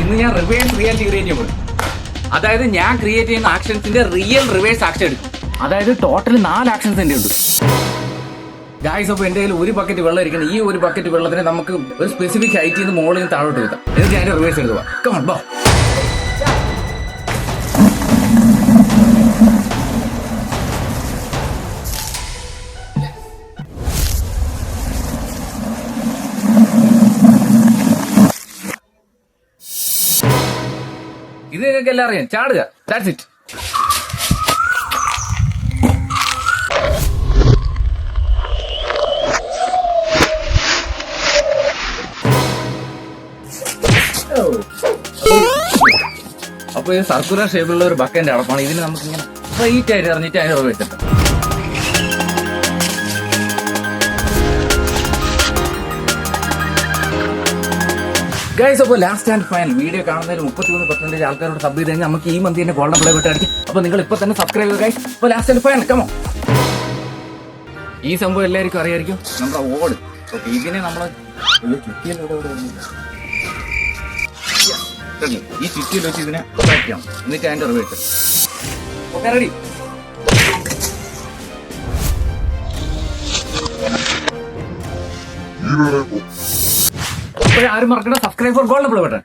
ഇന്ന് ഞാൻ reverse reality create ചെയ്യുമ്പോൾ, അതായത് ഞാൻ ക്രിയേറ്റ് ചെയ്യുന്ന ആക്ഷൻസിന്റെ റിയൽ റിവേഴ്സ് ആക്ഷൻ എടുക്കും. അതായത് ടോട്ടൽ 4 ആക്ഷൻസ് എന്റെ ഉണ്ട് ഗായ്സ്. അപ്പോൾ എന്റെ കയ്യിൽ ഒരു ബക്കറ്റ് വെള്ളം ഇരിക്കണം. ഈ ഒരു ബക്കറ്റ് വെള്ളത്തിന് നമുക്ക് ഒരു സ്പെസിഫിക് ഹൈറ്റിൽ നിന്ന് മുകളിൽ നിന്ന് താഴോട്ട് വെക്കാം. എന്നിട്ട് അതിന്റെ റിവേഴ്സ് എടുക്കുക. കമോൺ ബോ. ഇത് നിങ്ങൾക്ക് എല്ലാം അറിയാം. ചാടുക. That's it. അപ്പൊ ഇത് സർക്കുലർ ഷേപ്പിലുള്ള ഒരു ബക്കറ്റിന്റെ അടപ്പാണ്. ഇതിന് നമുക്ക് ഇങ്ങനെ സ്ട്രൈറ്റ് ആയിട്ട് എറിഞ്ഞിട്ട് അതിന് റിവേഴ്സ്. ഗൈസ്, അപ്പോൾ ലാസ്റ്റ് ആൻഡ് ഫൈനൽ വീഡിയോ കാണുന്നതിൽ 33% ആൾക്കാരോട് സബ് ചെയ്ത് കഴിഞ്ഞാൽ നമുക്ക് ഈ മന്ത് തന്നെ ഗോൾഡൻ പ്ലേ വിട്ട് അടിക്കും. അപ്പോൾ നിങ്ങൾ ഇപ്പൊ തന്നെ സബ്സ്ക്രൈബ് ചെയ്യുക ഗൈസ്. അപ്പോൾ ലാസ്റ്റ് ആൻഡ് ഫൈനൽ കമോ. ഈ സംഭവം എല്ലാവർക്കും അറിയായിരിക്കും, നമ്മുടെ ഓട്. ഓക്കെ, ഇതിനെ നമ്മൾ ഈ ചുറ്റിയിൽ വെച്ച് ഇതിനെ ചെയ്യാം. എന്നിട്ട് അതിന്റെ റിവേഴ്സ്. Okay, ready. ആരും മറക്കണ്ട, subscribe four golden play button.